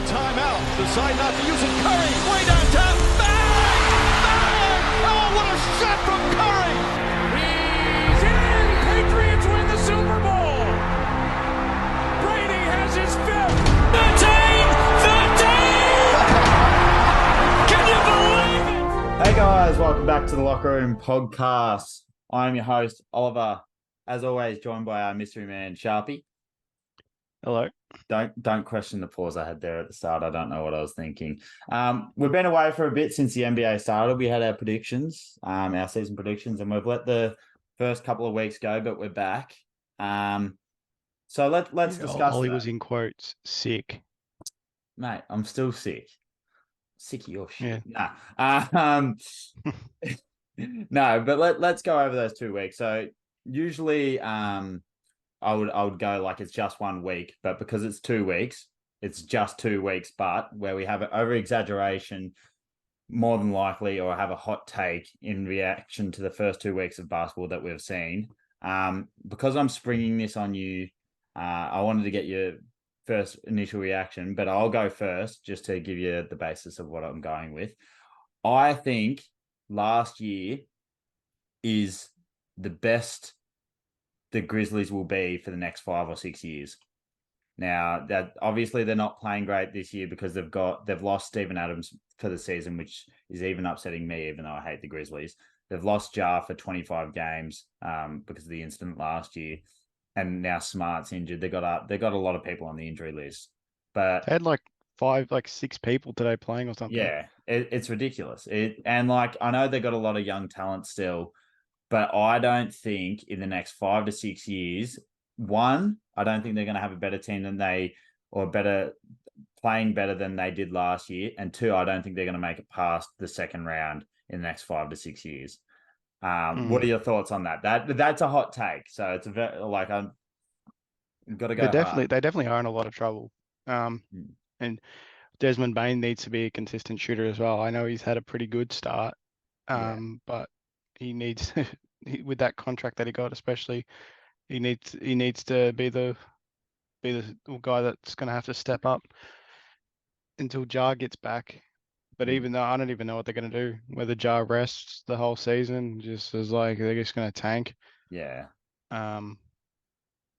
timeout. Decide not to use it. Curry, way downtown. Bang! Bang! Oh, what a shot from Curry! He's in! Patriots win the Super Bowl! Brady has his fifth! 13! 13! Can you believe it? Hey guys, welcome back to the Locker Room Podcast. I'm your host, Oliver. As always, joined by our mystery man, Sharpie. Hello. Don't question the pause I had there at the start. I don't know what I was thinking. We've been away for a bit since the NBA started. We had our predictions, our season predictions, and we've let the first couple of weeks go, but we're back. So let's discuss. Ollie that. was in quotes sick. Mate, I'm still sick. Sick of your shit. Yeah. Nah. No, but let's go over those 2 weeks. So usually I would go like it's just 1 week, but because it's 2 weeks, it's just 2 weeks, but where we have an over exaggeration more than likely, or have a hot take in reaction to the first 2 weeks of basketball that we've seen. Because I'm springing this on you, I wanted to get your first initial reaction, but I'll go first just to give you the basis of what I'm going with. I think last year is the best the Grizzlies will be for the next 5 or 6 years. Now, that obviously they're not playing great this year because they've lost Steven Adams for the season, which is even upsetting me, even though I hate the Grizzlies. They've lost Jar for 25 games because of the incident last year, and now Smart's injured. They got a lot of people on the injury list, but They had like 6 people today playing or something. yeah, it's ridiculous. And like I know they got a lot of young talent still, but I don't think in the next 5 to 6 years, one, I don't think they're going to have a better team than playing better than they did last year. And two, I don't think they're going to make it past the second round in the next 5 to 6 years. What are your thoughts on that? That's a hot take. So it's a very, like, I've got to go. They definitely are in a lot of trouble. And Desmond Bain needs to be a consistent shooter as well. I know he's had a pretty good start, but he needs with that contract that he got, especially, he needs to be the guy that's going to have to step up until Jar gets back. But even though I don't even know what they're going to do, whether Jar rests the whole season, just as like they're just going to tank. Yeah. But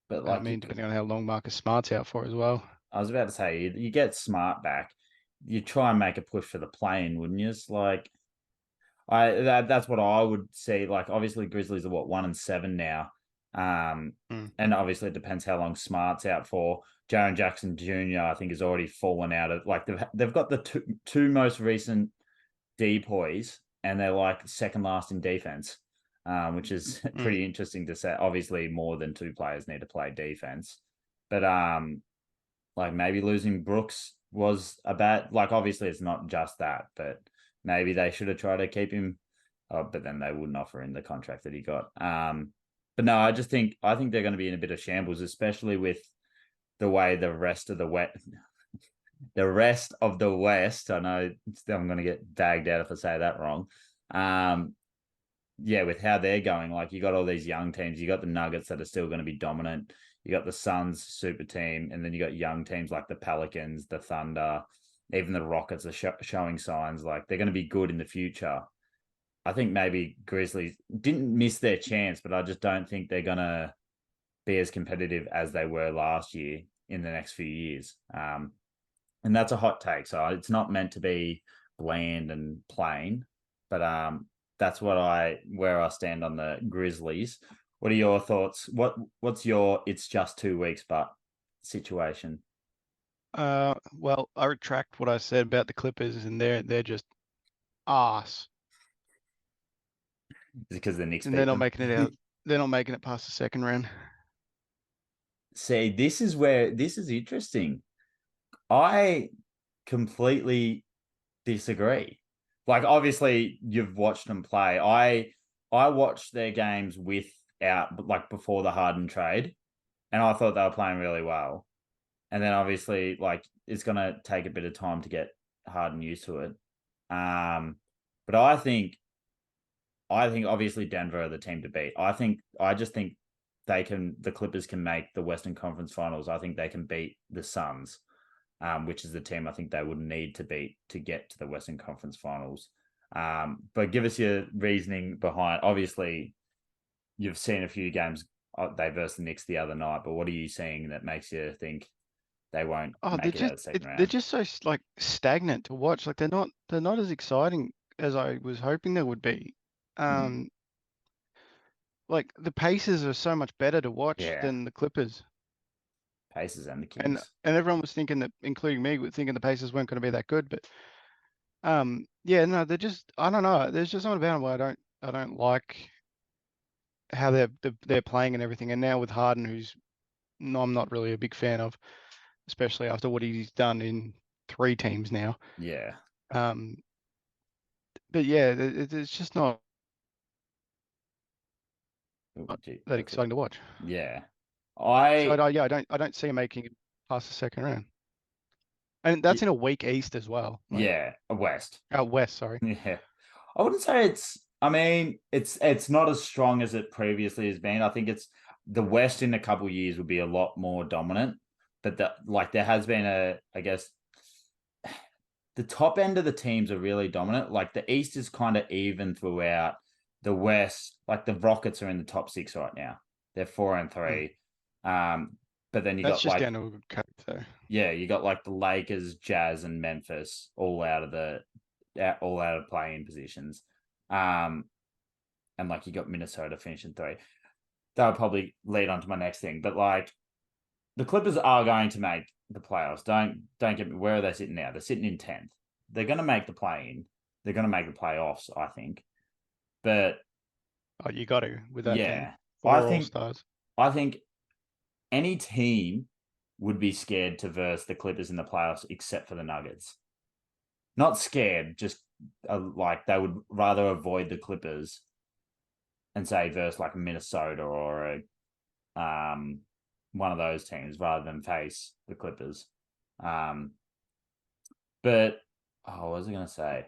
like, I mean, depending on how long Marcus Smart's out for as well. I was about to say, you get Smart back, you try and make a push for the play-in, wouldn't you? It's like, that's what I would see. Like, obviously, Grizzlies are 1-7 now, and obviously it depends how long Smart's out for. Jaren Jackson Jr. I think has already fallen out of, like, they've got the two most recent depoys, and they're like second last in defense, which is pretty interesting to say. Obviously, more than 2 players need to play defense, but like maybe losing Brooks was a bad. Like, obviously, it's not just that, but maybe they should have tried to keep him. But then they wouldn't offer him the contract that he got. But no, I think they're going to be in a bit of shambles, especially with the way the rest of the West. I know I'm going to get dagged out if I say that wrong. With how they're going, like you got all these young teams. You got the Nuggets that are still going to be dominant. You got the Suns super team, and then you got young teams like the Pelicans, the Thunder, even the Rockets are showing signs like they're going to be good in the future. I think maybe Grizzlies didn't miss their chance, but I just don't think they're going to be as competitive as they were last year in the next few years. And that's a hot take. So it's not meant to be bland and plain, but that's where I stand on the Grizzlies. What are your thoughts? What's your it's just 2 weeks but situation? Well, I retract what I said about the Clippers, and they're just arse. Is it because the Knicks and they're not making it out. They're not making it past the second round. See, this is interesting. I completely disagree. Like, obviously, you've watched them play. I watched their games before the Harden trade, and I thought they were playing really well. And then obviously, like, it's going to take a bit of time to get Harden used to it. But I think obviously Denver are the team to beat. I just think the Clippers can make the Western Conference Finals. I think they can beat the Suns. which is the team I think they would need to beat to get to the Western Conference Finals. But give us your reasoning behind. Obviously, you've seen a few games. They versus the Knicks the other night, but what are you seeing that makes you think they won't make it out of the second round? They're just so like stagnant to watch. Like they're not as exciting as I was hoping they would be. Like the Pacers are so much better to watch Yeah. than the Clippers. Pacers and the And Kings. everyone was thinking that, including me, were thinking the Pacers weren't going to be that good. But yeah, no, they're just, I don't know. There's just something about them where I don't like how they're playing and everything. And now with Harden, I'm not really a big fan of, especially after what he's done in 3 teams now. Yeah. But yeah, it's just not that That's it. exciting to watch. Yeah. So I don't see him making it past the second round. And that's in a weak East as well. Like, yeah, a West. West, sorry. Yeah. I wouldn't say it's not as strong as it previously has been. I think it's the West in a couple of years would be a lot more dominant. But there has been I guess the top end of the teams are really dominant. Like the East is kind of even throughout. The West, like the Rockets are in the top 6 right now. They're 4-3. But then That's got just down to a good coach, though. Yeah, you got like the Lakers, Jazz, and Memphis all out of playing positions. And like you got Minnesota finishing 3. That would probably lead on to my next thing. But like the Clippers are going to make the playoffs. Don't get me. Where are they sitting now? They're sitting in 10th. They're going to make the play-in. They're going to make the playoffs, I think. But you got to with that team. 4 All-Stars. I think any team would be scared to verse the Clippers in the playoffs, except for the Nuggets. Not scared, just like they would rather avoid the Clippers and say verse like Minnesota or one of those teams rather than face the Clippers. But what was I going to say?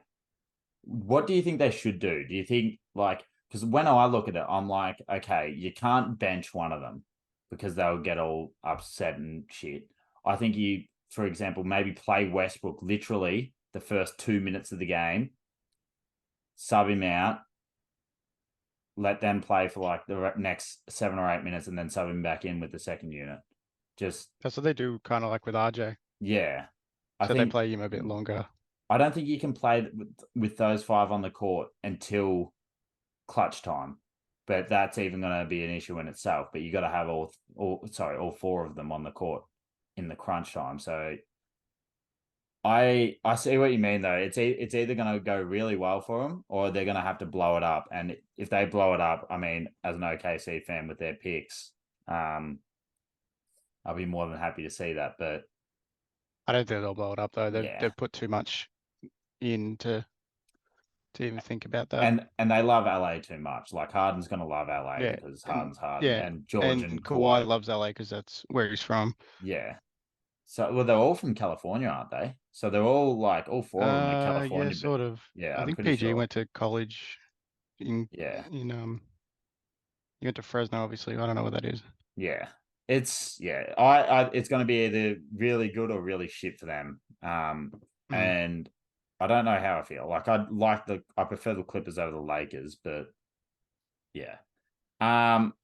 What do you think they should do? Do you think because when I look at it, I'm like, okay, you can't bench one of them because they'll get all upset and shit. I think you, for example, maybe play Westbrook literally the first 2 minutes of the game, sub him out, let them play for like the next 7 or 8 minutes, and then sub him back in with the second unit. Just that's what they do, kind of like with RJ. Yeah, so they play him a bit longer. I don't think you can play with those 5 on the court until clutch time, but that's even going to be an issue in itself. But you got to have all 4 of them on the court in the crunch time. So I see what you mean though. It's either going to go really well for them or they're going to have to blow it up. And if they blow it up, I mean, as an OKC fan with their picks, I'll be more than happy to see that. But I don't think they'll blow it up though. They've put too much in to even think about that. And they love LA too much. Like Harden's going to love LA because Harden's Harden. Yeah, and George and Kawhi loves LA because that's where he's from. Yeah. So they're all from California, aren't they? So they're all all 4 of them are California. Yeah, sort of. Yeah, I think PG went to college in he went to Fresno, obviously. I don't know what that is. Yeah. It's it's going to be either really good or really shit for them. And I don't know how I feel. Like I prefer the Clippers over the Lakers, but yeah.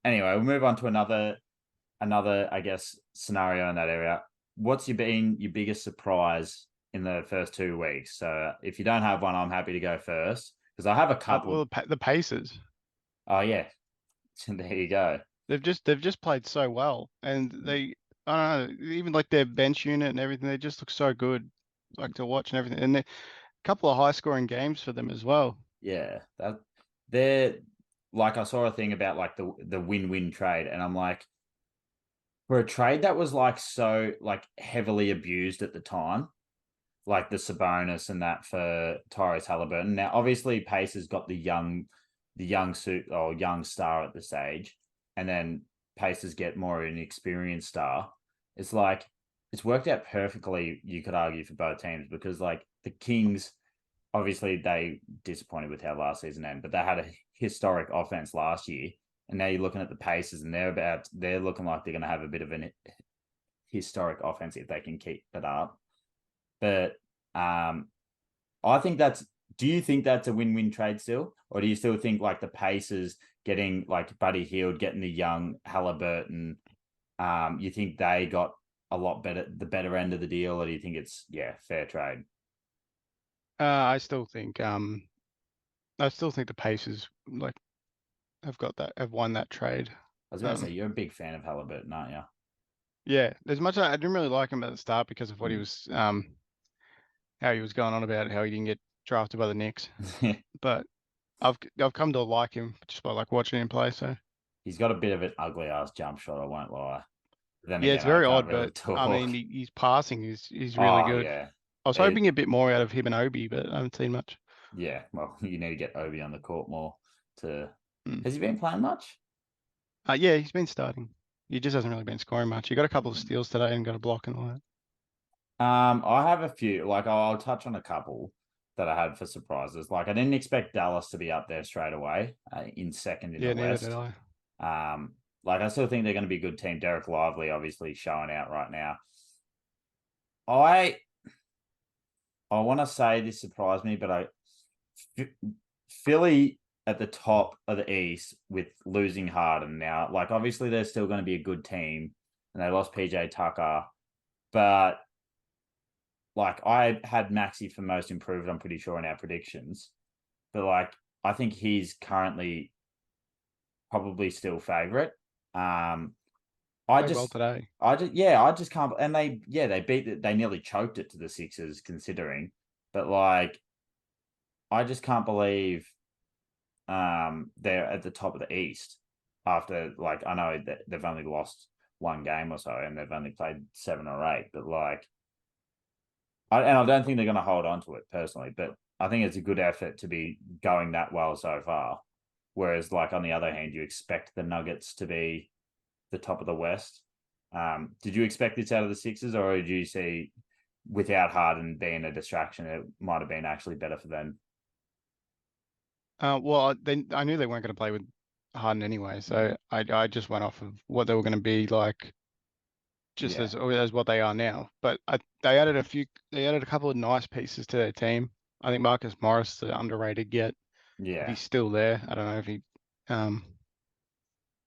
Anyway, we'll move on to another I guess scenario in that area. What's been your biggest surprise in the first 2 weeks? So if you don't have one, I'm happy to go first because I have a couple. Well, the Pacers. Oh yeah, there you go. They've just played so well, and I don't know, even like their bench unit and everything, they just look so good, like to watch and everything. And a couple of high scoring games for them as well. Yeah, they're like I saw a thing about like the win-win trade, and I'm like, for a trade that was like so like heavily abused at the time, like the Sabonis and that for Tyrese Halliburton. Now, obviously, Pacers got the young star at the stage, and then Pacers get more of an experienced star. It's like it's worked out perfectly. You could argue for both teams because like the Kings, obviously they disappointed with how last season ended, but they had a historic offense last year. And now you're looking at the Pacers, and they're looking like they're going to have a bit of an historic offense if they can keep it up. But I think do you think that's a win-win trade still? Or do you still think like the Pacers getting like Buddy Hield, getting the young Halliburton, you think they got a lot better, the better end of the deal, or do you think it's fair trade? I still think the Pacers like have won that trade. I was about to say you're a big fan of Halliburton, aren't you? Yeah, as much I didn't really like him at the start because of what he was how he was going on about how he didn't get drafted by the Knicks. But I've come to like him just by like watching him play. So He's got a bit of an ugly ass jump shot, I won't lie. But then yeah, again, it's I very can't odd, really but talk. I mean, he's passing is really good. Yeah. I was hoping a bit more out of him and Obi, but I haven't seen much. Yeah, well, you need to get Obi on the court more to. Mm. Has he been playing much? Yeah, he's been starting. He just hasn't really been scoring much. He got a couple of steals today and got a block and all that. I have a few. Like I'll touch on a couple that I had for surprises. Like I didn't expect Dallas to be up there straight away in second in the Neither West. did I. Like I still think they're going to be a good team. Derek Lively obviously showing out right now. I want to say this surprised me, but Philly at the top of the East with losing Harden now. Like obviously they're still going to be a good team, and they lost PJ Tucker, but like I had Maxey for most improved, I'm pretty sure in our predictions, but like I think he's currently probably still favorite. I Played well today. I just can't. And they nearly choked it to the Sixers considering, but like, I just can't believe, they're at the top of the East after like, I know that they've only lost one game or so and they've only played 7 or 8, but like, I don't think they're going to hold on to it personally, but I think it's a good effort to be going that well so far. Whereas like, on the other hand, you expect the Nuggets to be the top of the West. Did you expect this out of the Sixers, or did you see without Harden being a distraction, it might have been actually better for them? Well, I knew they weren't going to play with Harden anyway, so I just went off of what they were going to be like, just as what they are now. But they added a couple of nice pieces to their team. I think Marcus Morris, the underrated get. Yeah. If he's still there, I don't know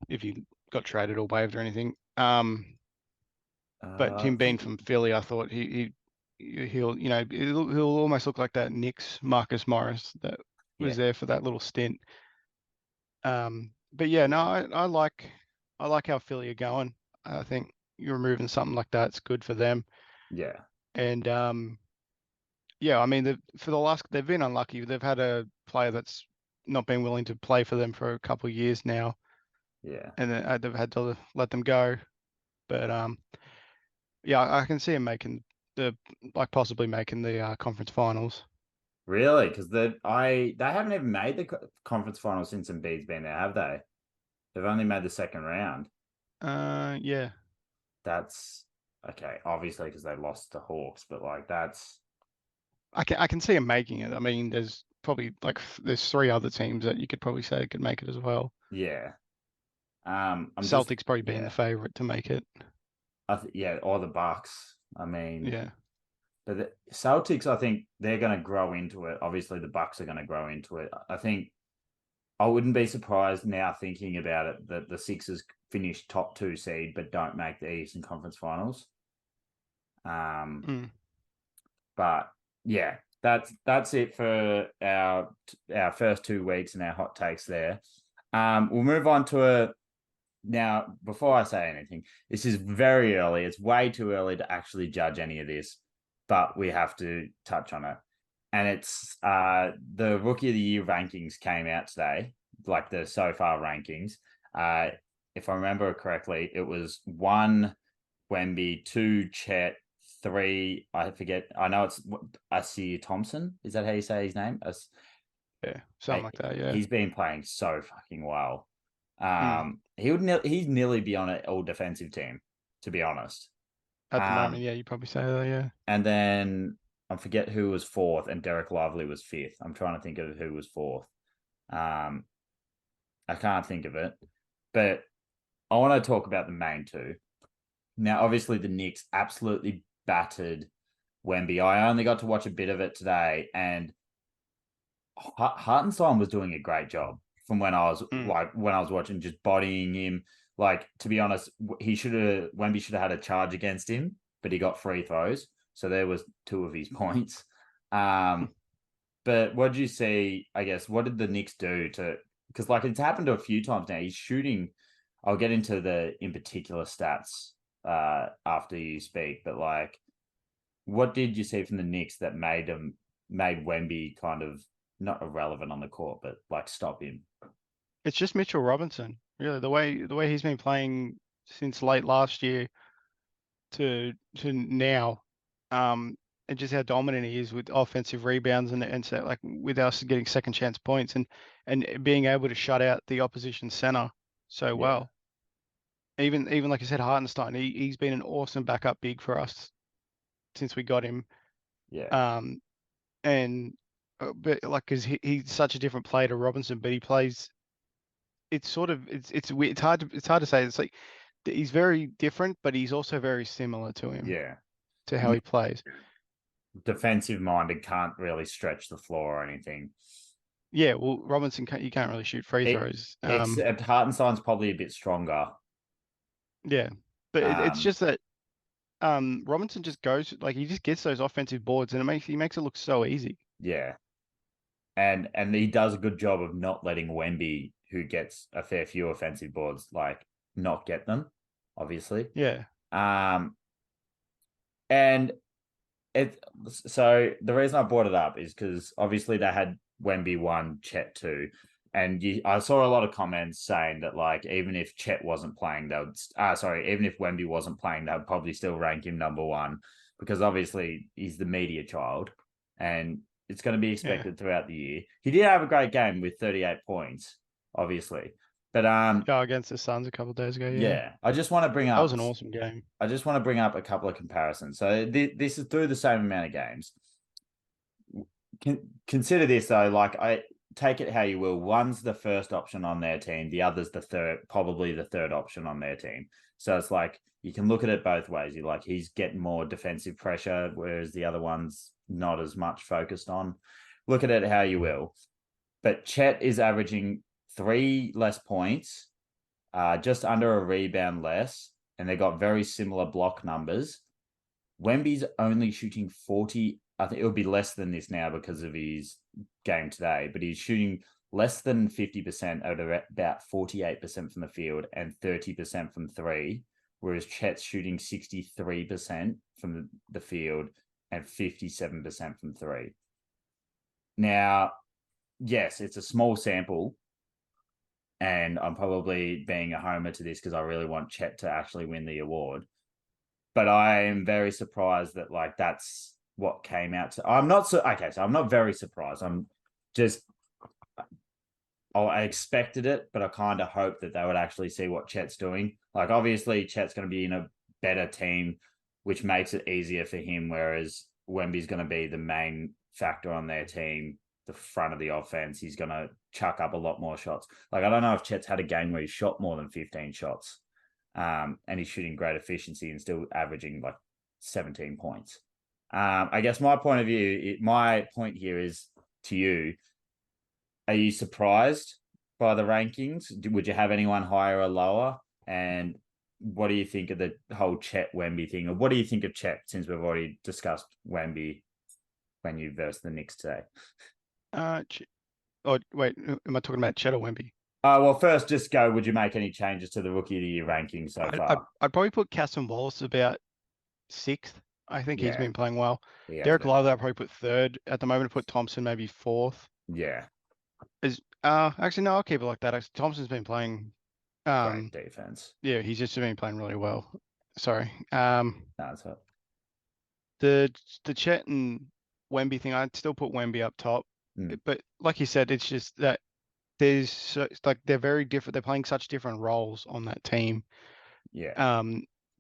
if he got traded or waived or anything. But him being from Philly, I thought he'll he'll almost look like that Knicks Marcus Morris that was there for that little stint. But yeah, no, I like how Philly are going. I think you're removing something like that's good for them. Yeah. And yeah, I mean they've been unlucky. They've had a player that's not been willing to play for them for a couple of years now. Yeah. And then they've had to let them go. But yeah, I can see him possibly making the conference finals. Really? Because they haven't even made the conference finals since Embiid's been there, have they? They've only made the second round. Yeah. That's okay, obviously because they lost to Hawks, but like that's. I can see him making it. I mean, there's probably there's 3 other teams that you could probably say could make it as well. Yeah. Celtics probably being the favorite to make it. Or the Bucks. I mean, yeah. But the Celtics, I think they're going to grow into it. Obviously, the Bucks are going to grow into it. I think I wouldn't be surprised now thinking about it that the Sixers finish top 2 seed but don't make the Eastern Conference Finals. But yeah, that's it for our first 2 weeks and our hot takes there. We'll move on to now. Before I say anything, this is very early. It's way too early to actually judge any of this, but we have to touch on it. And it's the Rookie of the Year rankings came out today, like the so far rankings. If I remember correctly, it was 1 Wemby, 2 Chet, 3, I forget. I know it's Asir Thompson. Is that how you say his name? Yeah, something like that. Yeah, he's been playing so fucking well. He's nearly be on an all defensive team, to be honest. At the moment, yeah, you probably say that, yeah. And then I forget who was 4th, and Derek Lively was 5th. I'm trying to think of who was 4th. I can't think of it, but I want to talk about the main 2. Now, obviously, the Knicks absolutely battered Wemby. I only got to watch a bit of it today, and Hartenstein was doing a great job from when I was watching, just bodying him. Like, to be honest, Wemby should have had a charge against him, but he got free throws. So there was 2 of his points. But what did you see? I guess, what did the Knicks do because like it's happened a few times now. He's shooting. I'll get into the in particular stats after you speak, but like, what did you see from the Knicks that made Wemby kind of not irrelevant on the court, but like stop him? It's just Mitchell Robinson, really. The way he's been playing since late last year to now, and just how dominant he is with offensive rebounds and so like with us getting second chance points and being able to shut out the opposition center so well. Even like you said, Hartenstein, he's been an awesome backup big for us since we got him. Yeah. And but like because he's such a different player to Robinson, but he plays. It's sort of it's weird. It's hard to say. It's like he's very different, but he's also very similar to him. Yeah. To how he plays. Defensive minded, can't really stretch the floor or anything. Yeah, well, Robinson you can't really shoot free throws. Except Hartenstein's probably a bit stronger. Yeah, but it's just that Robinson just goes like he just gets those offensive boards and he makes it look so easy. Yeah, and he does a good job of not letting Wemby, who gets a fair few offensive boards, like not get them. Obviously. Yeah. And so the reason I brought it up is because obviously they had Wemby 1, Chet 2, and I saw a lot of comments saying that like even if Chet wasn't playing, even if Wemby wasn't playing, they would probably still rank him number 1 because obviously he's the media child and it's going to be expected throughout the year. He did have a great game with 38 points, obviously. But against the Suns a couple of days ago. Yeah. I just want to bring up that was an awesome game. I just want to bring up a couple of comparisons. So this is through the same amount of games. Consider this though, like I take it how you will. One's the first option on their team, the other's probably the third option on their team. So it's like you can look at it both ways. You're like he's getting more defensive pressure, whereas the other one's not as much focused on. Look at it how you will. But Chet is averaging 3 less points, just under a rebound less, and they got very similar block numbers. Wemby's only shooting 40. I think it'll be less than this now because of his game today, but he's shooting less than 50% out of about 48% from the field and 30% from 3, whereas Chet's shooting 63% from the field and 57% from 3. Now, yes, it's a small sample, and I'm probably being a homer to this because I really want Chet to actually win the award. But I am very surprised that like that's what came out to. I'm not very surprised. I expected it, but I kind of hoped that they would actually see what Chet's doing. Like obviously Chet's going to be in a better team, which makes it easier for him, whereas Wemby's going to be the main factor on their team, the front of the offense. He's going to chuck up a lot more shots. Like, I don't know if Chet's had a game where he shot more than 15 shots and he's shooting great efficiency and still averaging like 17 points. I guess my point here is to you, are you surprised by the rankings? Would you have anyone higher or lower? And what do you think of the whole Chet Wemby thing? Or what do you think of Chet, since we've already discussed Wemby when you versed the Knicks today? Wait, am I talking about Chet or Wemby? Well, first, just go. Would you make any changes to the Rookie of the Year rankings so far? I'd probably put Casson Wallace about 6th. I think he's been playing well. Derek Lively, I'd probably put 3rd at the moment. Put Thompson maybe 4th. Yeah. Actually, no, I'll keep it like that. Thompson's been playing great defense. Yeah, he's just been playing really well. Sorry. That's it. The Chet and Wemby thing, I'd still put Wemby up top. But like you said, it's just that they're very different. They're playing such different roles on that team. Yeah.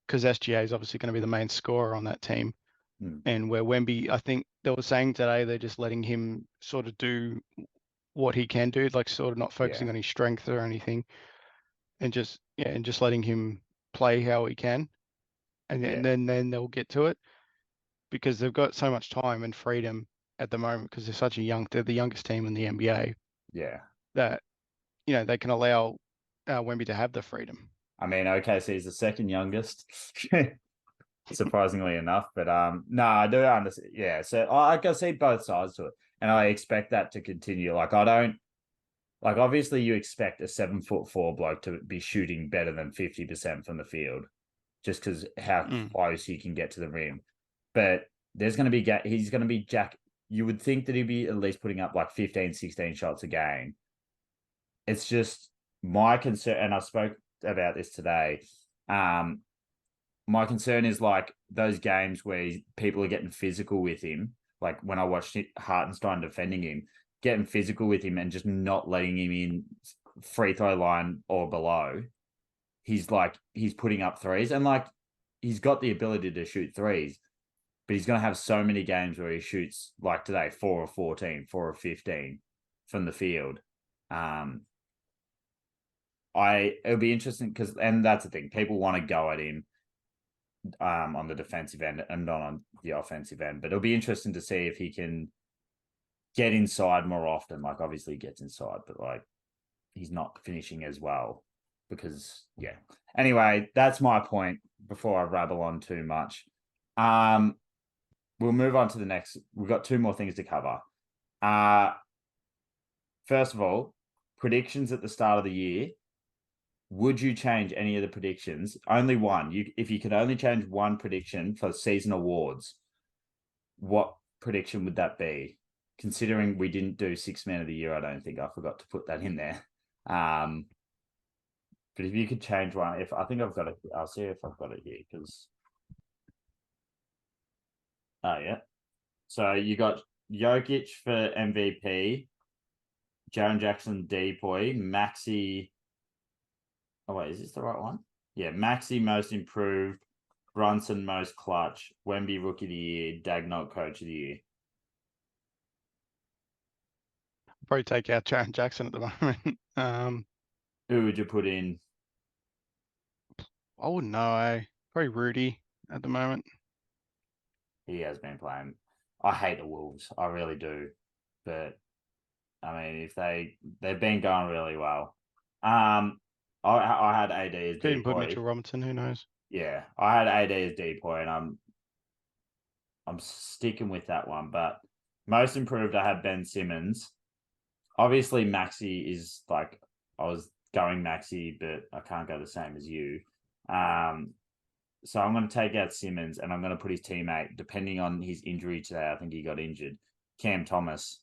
Because SGA is obviously going to be the main scorer on that team. And where Wemby, I think they were saying today, they're just letting him sort of do what he can do, like sort of not focusing on his strength or anything, and just letting him play how he can, and then they'll get to it. because they've got so much time and freedom at the moment because they're the youngest team in the NBA Yeah. that, they can allow Wemby to have the freedom. I mean, OKC is the second youngest, surprisingly enough. But no, I do understand. Yeah, so I can see both sides to it, and I expect that to continue. Like, I don't like. Obviously, you expect a 7'4" bloke to be shooting better than 50% from the field, just because how close he can get to the rim. But he's going to be Jack. You would think that he'd be at least putting up like 15, 16 shots a game. It's just my concern, and I spoke about this today. My concern is like those games where people are getting physical with him. Like when I watched Hartenstein defending him, getting physical with him and just not letting him in free throw line or below. He's putting up threes, and like he's got the ability to shoot threes, but he's going to have so many games where he shoots like today, 4 or 14, 4 or 15 from the field. It'll be interesting and that's the thing, people want to go at him on the defensive end and not on the offensive end, but it'll be interesting to see if he can get inside more often. Like obviously he gets inside, but like he's not finishing as well because anyway, that's my point before I rabble on too much. We'll move on to the next. We've got two more things to cover. First of all, predictions at the start of the year. Would you change any of the predictions? Only one. If you could only change one prediction for season awards, what prediction would that be? Considering we didn't do 6 Man of the Year, I don't think I forgot to put that in there. But if you could change one, I think I've got it. I'll see if I've got it here because. Oh yeah. So you got Jokic for MVP, Jaren Jackson Depoy, Maxey. Oh, wait, is this the right one? Yeah, Maxey most improved, Brunson most clutch, Wemby Rookie of the Year, Dagnall Coach of the Year. I'll probably take out Jaren Jackson at the moment. Who would you put in? I wouldn't know. Probably Rudy at the moment. He has been playing. I hate the Wolves. I really do. But, I mean, if they've been going really well. I had AD as Could even put Depoy. Mitchell Robinson. Who knows? Yeah, I had AD as Depoy, and I'm sticking with that one. But most improved, I had Ben Simmons. Obviously, Maxey is like I was going Maxey, but I can't go the same as you. So I'm going to take out Simmons, and I'm going to put his teammate, depending on his injury today. I think he got injured. Cam Thomas.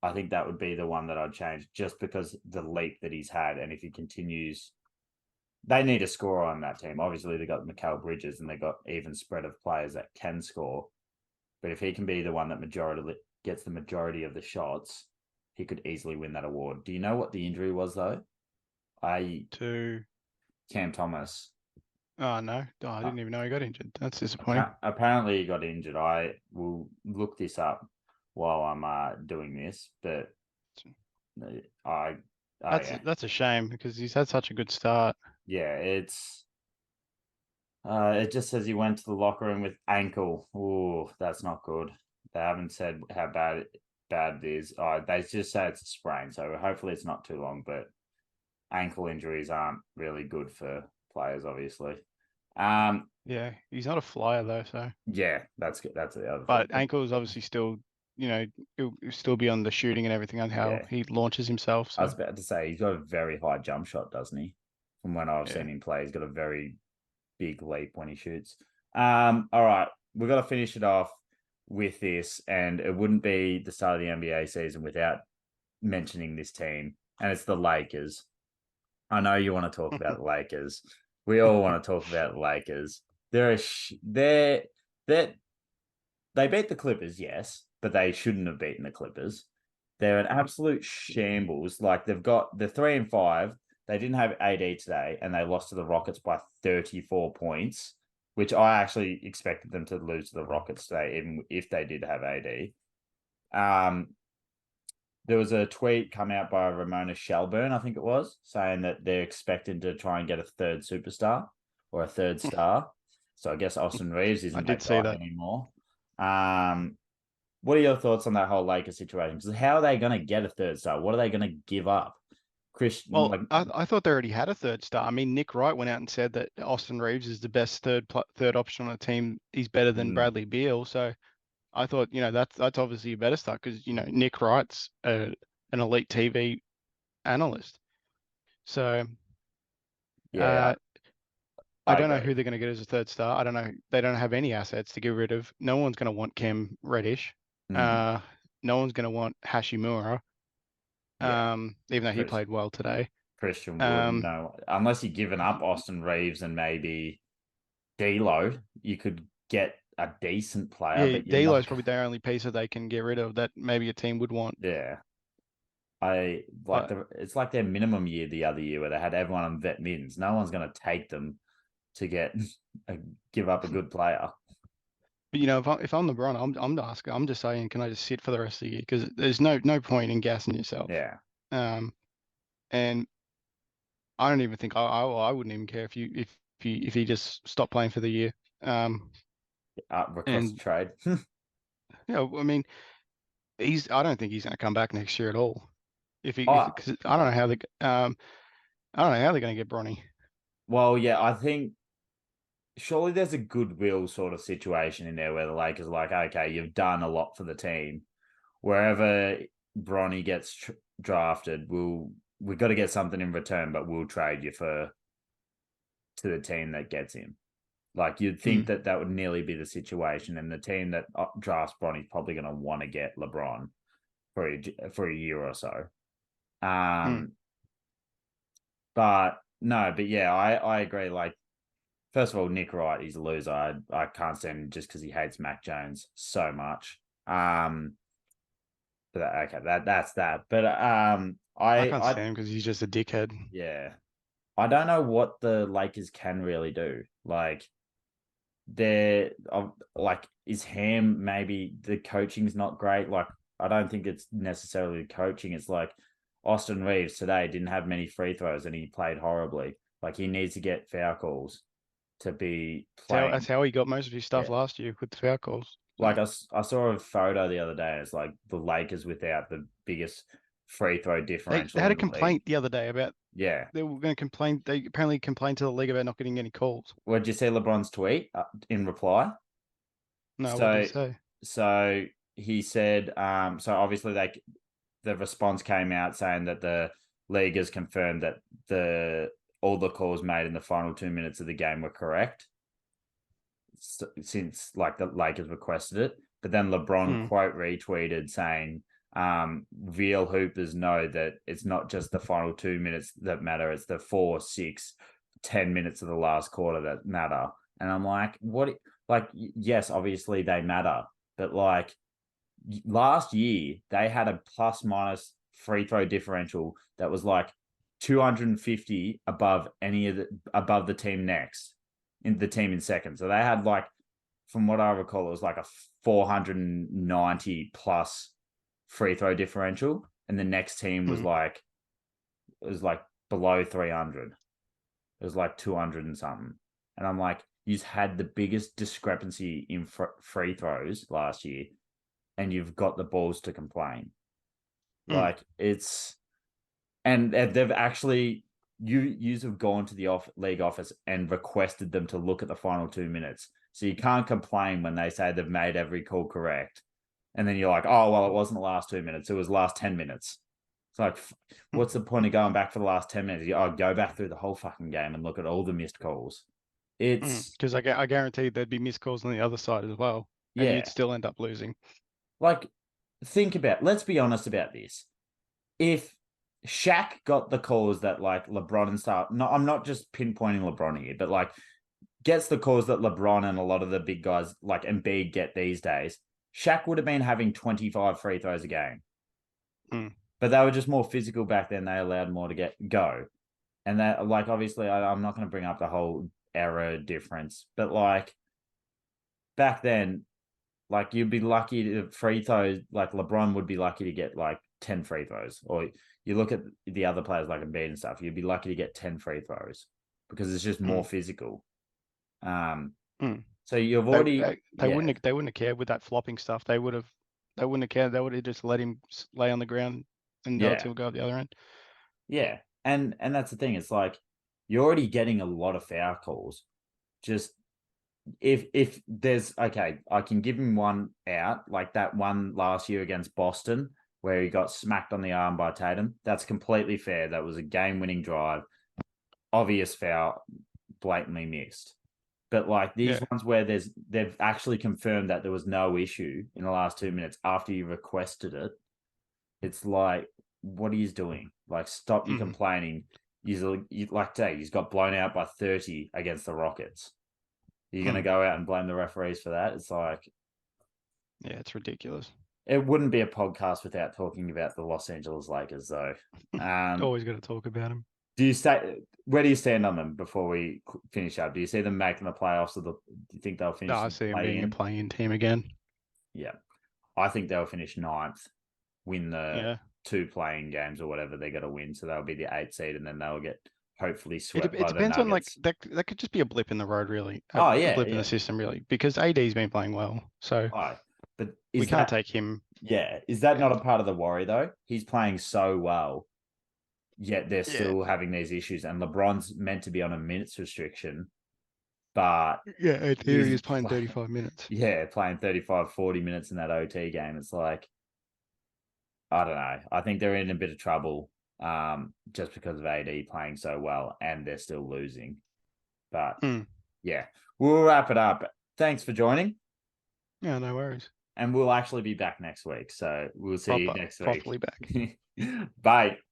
I think that would be the one that I'd change just because the leap that he's had. And if he continues, they need a scorer on that team. Obviously, they got Mikal Bridges and they got even spread of players that can score. But if he can be the one that gets the majority of the shots, he could easily win that award. Do you know what the injury was, though? To Cam Thomas. Oh, no. Oh, I didn't even know he got injured. That's disappointing. Apparently, he got injured. I will look this up while I'm doing this, but That's a shame because he's had such a good start. Yeah, it just says he went to the locker room with ankle. Ooh, that's not good. They haven't said how bad it is. They just say it's a sprain, so hopefully it's not too long. But ankle injuries aren't really good for players, obviously. Yeah, he's not a flyer though, so yeah, that's good. That's the other. But thing. ankle is obviously still, he'll still be on the shooting and everything on how he launches himself. So. I was about to say he's got a very high jump shot, doesn't he? From when I've seen him play, he's got a very big leap when he shoots. All right, we've got to finish it off with this, and it wouldn't be the start of the NBA season without mentioning this team, and it's the Lakers. I know you want to talk about the Lakers. We all want to talk about the Lakers. They beat the Clippers, yes, but they shouldn't have beaten the Clippers. They're an absolute shambles. Like they're 3-5. They didn't have AD today, and they lost to the Rockets by 34 points, which I actually expected them to lose to the Rockets today, even if they did have AD. There was a tweet come out by Ramona Shelburne, I think it was, saying that they're expected to try and get a third superstar or a third star. So I guess Austin Reeves isn't that guy anymore. What are your thoughts on that whole Lakers situation? Because how are they going to get a third star? What are they going to give up? Christian, Well, I thought they already had a third star. I mean, Nick Wright went out and said that Austin Reeves is the best third option on the team. He's better than Bradley Beal. So I thought, that's obviously a better start because Nick Wright's an elite TV analyst. So yeah, I I don't know agree. who they're going to get as a third star. I don't know. They don't have any assets to get rid of. No one's going to want Cam Reddish. Mm, No one's going to want Hashimura. yeah, Even though he Chris, played well today. Christian Wood, Um, no, unless you're giving up Austin Reeves and maybe D'Lo, you could get a decent player, yeah, but you're D'Lo is not. probably the only piece that they can get rid of that maybe a team would want. Yeah, I like But it's like their minimum year the other year where they had everyone on vet mins. No one's going to take them to get give up a good player. But if I'm LeBron, I'm asking. I'm just saying, can I just sit for the rest of the year? Because there's no point in gassing yourself. Yeah, Um, and I don't even think I wouldn't even care if he just stopped playing for the year. request a And trade. I mean, I don't think he's going to come back next year at all. Oh, Because I don't know how I don't know how they're going to get Bronny. well, yeah, I think surely there's a goodwill sort of situation in there where the Lakers are like, okay, you've done a lot for the team. Wherever Bronny gets drafted, we've got to get something in return, but we'll trade you to the team that gets him. Like you'd think Mm. that would nearly be the situation, and the team that drafts Bronny's probably going to want to get LeBron for a year or so. Mm. But no, but yeah, I agree. Like, first of all, Nick Wright, he's a loser. I can't stand him just because he hates Mac Jones so much. But okay, that's that. But I can't I stand him because he's just a dickhead. yeah, I don't know what the Lakers can really do. Like, they're like, is Ham maybe the coaching's not great? Like, I don't think it's necessarily coaching. It's like Austin Reeves today didn't have many free throws and he played horribly. Like, he needs to get foul calls to be That's playing. how he got most of his stuff Yeah. last year with the foul calls. Like, So I saw a photo the other day. It's like the Lakers without the biggest free throw they differential had a in the league. complaint the other day about Yeah. they were going to complain. They apparently complained to the league about not getting any calls. Did you see LeBron's tweet in reply? No, what did he So, say? so he said, so obviously the response came out saying that the league has confirmed that all the calls made in the final 2 minutes of the game were correct, since like the Lakers requested it. But then LeBron Mm. quote retweeted saying, real hoopers know that it's not just the final 2 minutes that matter, it's the 4, 6, 10 minutes of the last quarter that matter. And I'm like, what? Like, yes, obviously they matter, but like last year they had a plus minus free throw differential that was like 250 above above the team next in the team in second. So they had, like, from what I recall, it was like a 490 plus free throw differential, and the next team was Mm. like, it was like below 300. It was like 200 and something. And I'm like, you've had the biggest discrepancy in free throws last year, and you've got the balls to complain. Mm. Like, it's, and they've actually, you have gone to the league office and requested them to look at the final 2 minutes. So you can't complain when they say they've made every call correct. And then you're like, oh, well, it wasn't the last 2 minutes. It was last 10 minutes. It's like, what's the point of going back for the last 10 minutes? Go back through the whole fucking game and look at all the missed calls. It's, Because I guarantee there'd be missed calls on the other side as well, and yeah. you'd still end up losing. Like, let's be honest about this. If Shaq got the calls that like LeBron and stuff, no, I'm not just pinpointing LeBron here, but like gets the calls that LeBron and a lot of the big guys like Embiid get these days, Shaq would have been having 25 free throws a game. But they were just more physical back then. They allowed more to go. And that, like, obviously, I'm not going to bring up the whole era difference, but like back then, like, you'd be lucky to free throws. Like, LeBron would be lucky to get like 10 free throws, or you look at the other players like Embiid and stuff, you'd be lucky to get 10 free throws because it's just more physical. So you've already They wouldn't have cared with that flopping stuff. They wouldn't have cared. They would have just let him lay on the ground and the other two will go up the other end. Yeah. And that's the thing. It's like you're already getting a lot of foul calls. Just if there's okay, I can give him one out, like that one last year against Boston where he got smacked on the arm by Tatum. That's completely fair. That was a game-winning drive. Obvious foul, blatantly missed. But like these ones where they've actually confirmed that there was no issue in the last 2 minutes after you requested it. It's like, what are you doing? Like, stop you complaining. He's got blown out by 30 against the Rockets. You're going to go out and blame the referees for that? It's like... Yeah, it's ridiculous. It wouldn't be a podcast without talking about the Los Angeles Lakers, though. Always got to talk about them. Where do you stand on them before we finish up? Do you see them making the playoffs? Do you think they'll finish? No, I see them being a playing team again. Yeah. I think they'll finish 9th, win the 2 playing games or whatever they got to win. So they'll be the 8th seed and then they'll get hopefully swept by the Nuggets. It depends on like that could just be a blip in the road, really. A blip in the system, really, because AD's been playing well. So but we can't take him. Yeah. Is that not a part of the worry, though? He's playing so well, yet they're still having these issues. And LeBron's meant to be on a minutes restriction, but... Yeah, he's playing 35 minutes. Yeah, playing 35, 40 minutes in that OT game. It's like, I don't know. I think they're in a bit of trouble just because of AD playing so well and they're still losing. But yeah, we'll wrap it up. Thanks for joining. Yeah, no worries. And we'll actually be back next week. So we'll see you next week. Properly back. Bye.